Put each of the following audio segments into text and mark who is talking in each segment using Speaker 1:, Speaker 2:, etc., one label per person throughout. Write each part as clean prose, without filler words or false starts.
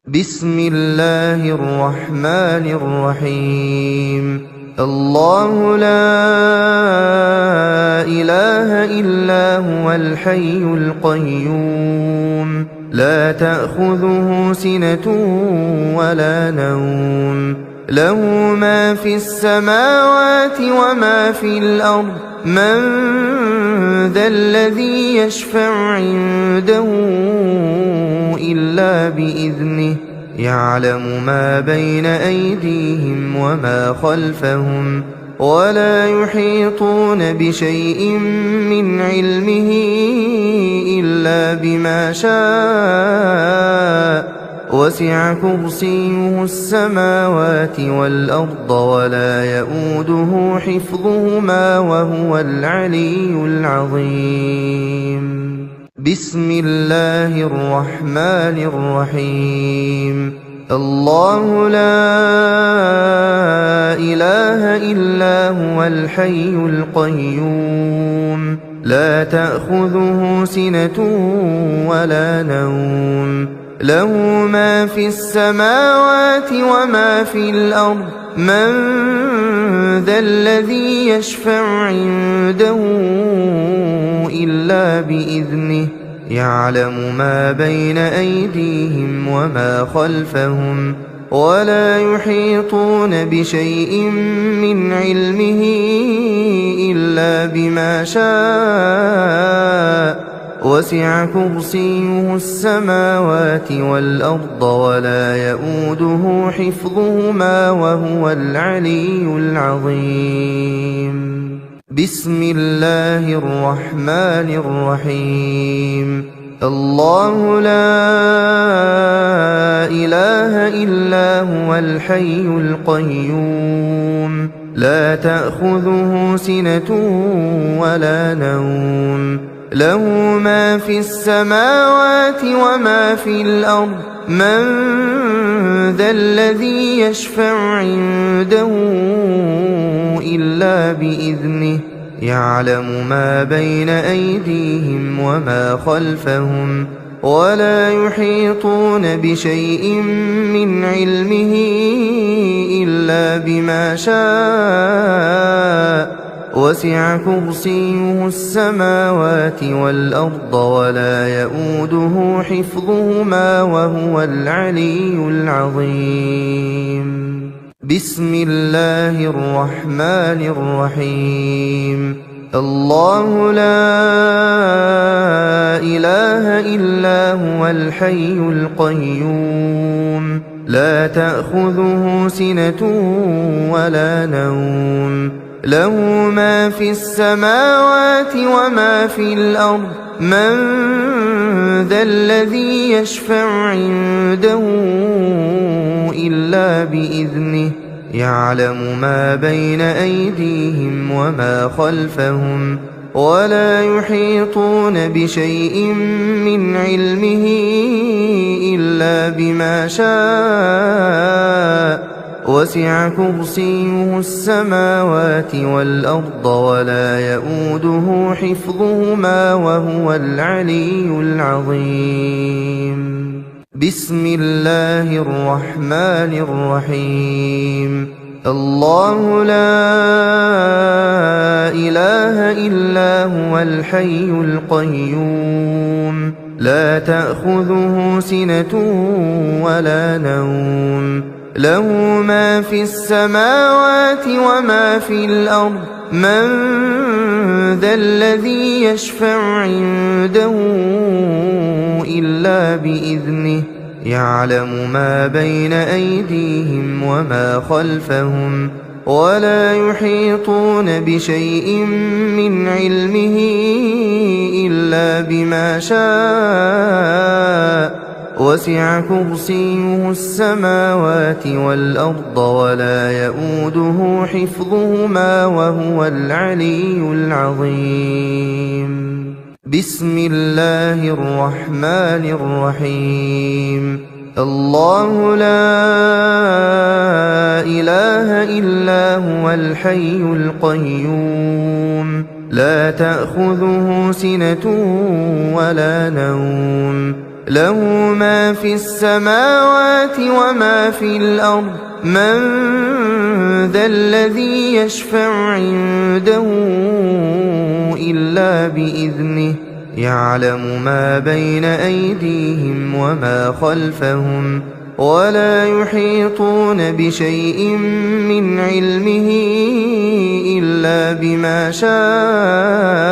Speaker 1: بسم الله الرحمن الرحيم الله لا إله إلا هو الحي القيوم لا تأخذه سنة ولا نوم له ما في السماوات وما في الأرض من ذا الذي يشفع عنده إلا بإذنه يعلم ما بين أيديهم وما خلفهم ولا يحيطون بشيء من علمه إلا بما شاء وسع كرسيه السماوات والأرض ولا يؤوده حفظهما وهو العلي العظيم بسم الله الرحمن الرحيم الله لا إله إلا هو الحي القيوم لا تأخذه سنة ولا نوم له ما في السماوات وما في الأرض من ذا الذي يشفع عنده إلا بإذنه يعلم ما بين أيديهم وما خلفهم ولا يحيطون بشيء من علمه إلا بما شاء وسع كرسيه السماوات والأرض ولا يؤوده حفظهما وهو العلي العظيم بسم الله الرحمن الرحيم الله لا إله إلا هو الحي القيوم لا تأخذه سنة ولا نوم له ما في السماوات وما في الأرض من ذا الذي يشفع عنده إلا بإذنه يعلم ما بين أيديهم وما خلفهم ولا يحيطون بشيء من علمه إلا بما شاء وسع كرسيه السماوات والأرض ولا يؤوده حفظهما وهو العلي العظيم بسم الله الرحمن الرحيم الله لا إله إلا هو الحي القيوم لا تأخذه سنة ولا نوم له ما في السماوات وما في الأرض من ذا الذي يشفع عنده إلا بإذنه يعلم ما بين أيديهم وما خلفهم ولا يحيطون بشيء من علمه إلا بما شاء وسع كرسيه السماوات والأرض ولا يؤوده حفظهما وهو العلي العظيم بسم الله الرحمن الرحيم الله لا إله إلا هو الحي القيوم لا تأخذه سنة ولا نوم له ما في السماوات وما في الأرض من ذا الذي يشفع عنده إلا بإذنه يعلم ما بين أيديهم وما خلفهم ولا يحيطون بشيء من علمه إلا بما شاء وسع كرسيه السماوات والأرض ولا يؤوده حفظهما وهو العلي العظيم بسم الله الرحمن الرحيم الله لا إله إلا هو الحي القيوم لا تأخذه سنة ولا نوم له ما في السماوات وما في الأرض من ذا الذي يشفع عنده إلا بإذنه يعلم ما بين أيديهم وما خلفهم ولا يحيطون بشيء من علمه إلا بما شاء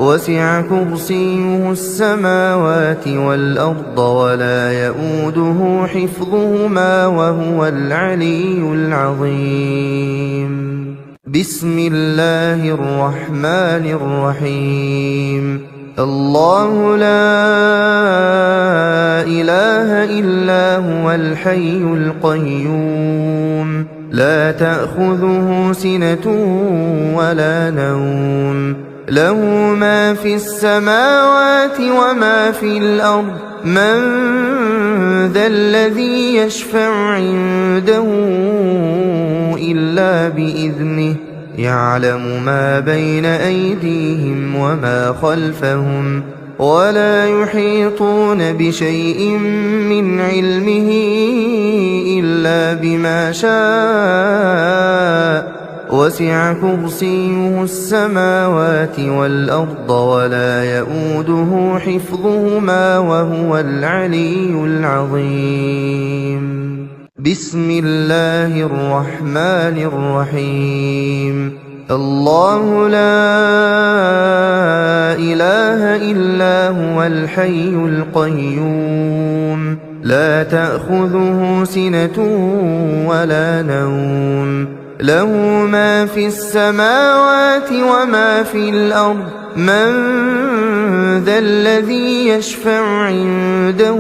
Speaker 1: وسع كرسيه السماوات والأرض ولا يؤوده حفظهما وهو العلي العظيم بسم الله الرحمن الرحيم الله لا إله إلا هو الحي القيوم لا تأخذه سنة ولا نوم له ما في السماوات وما في الأرض من ذا الذي يشفع عنده إلا بإذنه يعلم ما بين أيديهم وما خلفهم ولا يحيطون بشيء من علمه إلا بما شاء وسع كرسيه السماوات والأرض ولا يؤوده حفظهما وهو العلي العظيم بسم الله الرحمن الرحيم الله لا إله إلا هو الحي القيوم لا تأخذه سنة ولا نوم له ما في السماوات وما في الأرض من ذا الذي يشفع عنده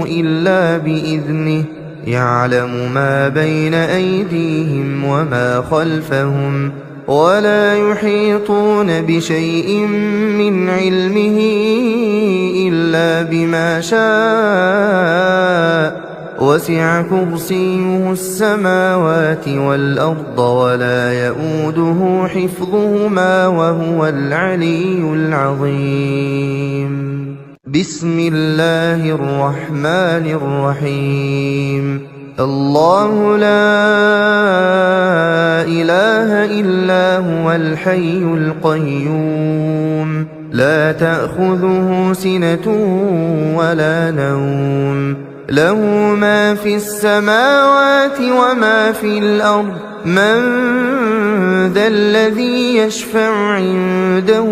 Speaker 1: إلا بإذنه يعلم ما بين أيديهم وما خلفهم ولا يحيطون بشيء من علمه إلا بما شاء وسع كرسيه السماوات والأرض ولا يؤوده حفظهما وهو العلي العظيم بسم الله الرحمن الرحيم الله لا إله إلا هو الحي القيوم لا تأخذه سنة ولا نوم له ما في السماوات وما في الأرض من ذا الذي يشفع عنده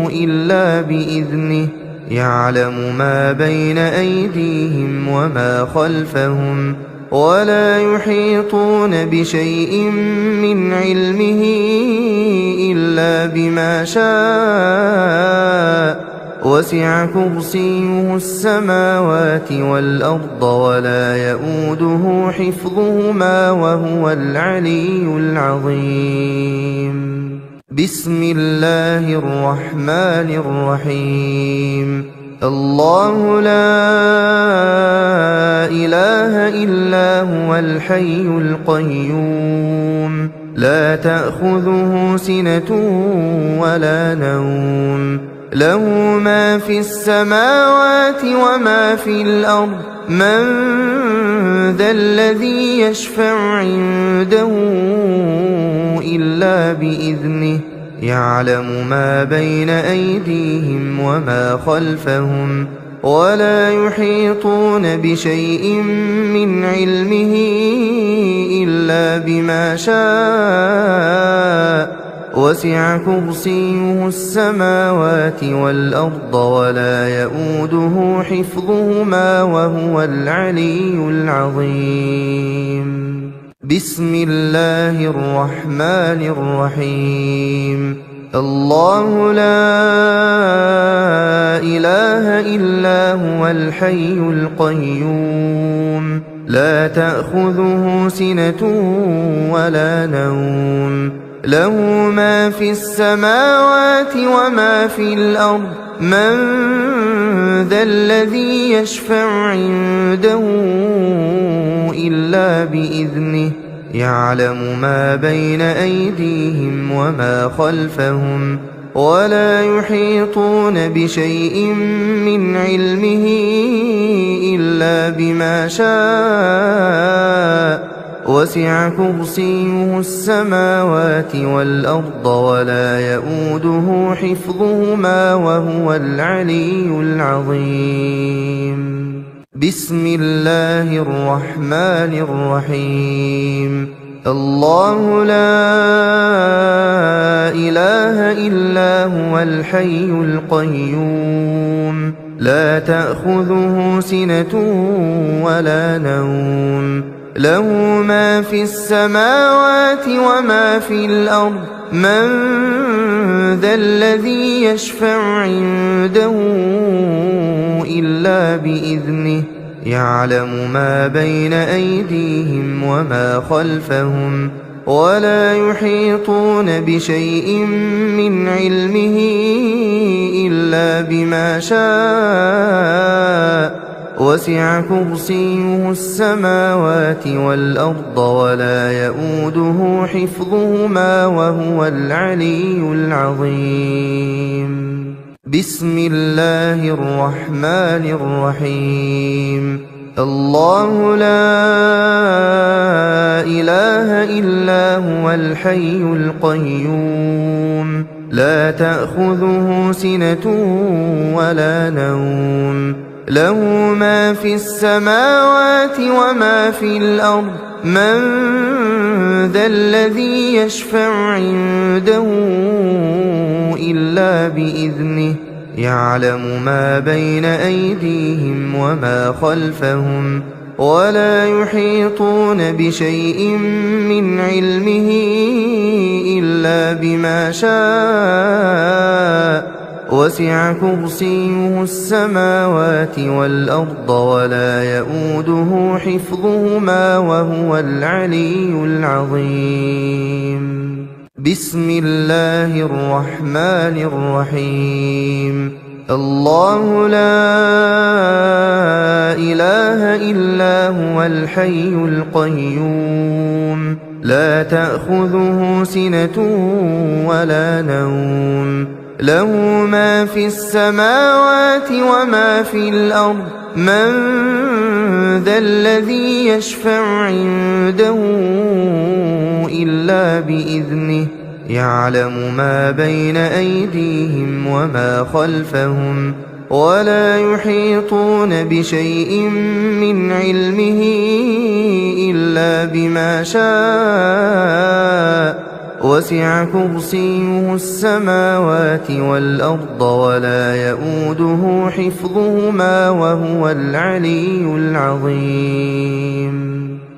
Speaker 1: إلا بإذنه يعلم ما بين أيديهم وما خلفهم ولا يحيطون بشيء من علمه إلا بما شاء وسع كرسيه السماوات والأرض ولا يؤوده حفظهما وهو العلي العظيم بسم الله الرحمن الرحيم الله لا إله إلا هو الحي القيوم لا تأخذه سنة ولا نوم له ما في السماوات وما في الأرض من ذا الذي يشفع عنده إلا بإذنه يعلم ما بين أيديهم وما خلفهم ولا يحيطون بشيء من علمه إلا بما شاء وسع كرسيه السماوات والأرض ولا يؤوده حفظهما وهو العلي العظيم بسم الله الرحمن الرحيم الله لا إله إلا هو الحي القيوم لا تأخذه سنة ولا نوم له ما في السماوات وما في الأرض من ذا الذي يشفع عنده إلا بإذنه يعلم ما بين أيديهم وما خلفهم ولا يحيطون بشيء من علمه إلا بما شاء وسع كرسيه السماوات والأرض ولا يئوده حفظهما وهو العلي العظيم بسم الله الرحمن الرحيم الله لا إله إلا هو الحي القيوم لا تأخذه سنة ولا نوم له ما في السماوات وما في الأرض من ذا الذي يشفع عنده إلا بإذنه يعلم ما بين أيديهم وما خلفهم ولا يحيطون بشيء من علمه إلا بما شاء وسع كرسيه السماوات والأرض ولا يئوده حفظهما وهو العلي العظيم بسم الله الرحمن الرحيم الله لا إله إلا هو الحي القيوم لا تأخذه سنة ولا نوم له ما في السماوات وما في الأرض من ذا الذي يشفع عنده إلا بإذنه يعلم ما بين أيديهم وما خلفهم ولا يحيطون بشيء من علمه إلا بما شاء وسع كرسيه السماوات والأرض ولا يئوده حفظهما وهو العلي العظيم بسم الله الرحمن الرحيم الله لا إله إلا هو الحي القيوم لا تأخذه سنة ولا نوم له ما في السماوات وما في الأرض من ذا الذي يشفع عنده إلا بإذنه يعلم ما بين أيديهم وما خلفهم ولا يحيطون بشيء من علمه إلا بما شاء وسع كرسيه السماوات والأرض ولا يئوده حفظهما وهو العلي العظيم بسم الله الرحمن الرحيم الله لا إله إلا هو الحي القيوم لا تأخذه سنة ولا نوم له ما في السماوات وما في الأرض من ذا الذي يشفع عنده إلا بإذنه يعلم ما بين أيديهم وما خلفهم ولا يحيطون بشيء من علمه إلا بما شاء وسع كرسيه السماوات والأرض ولا يئوده حفظهما وهو العلي العظيم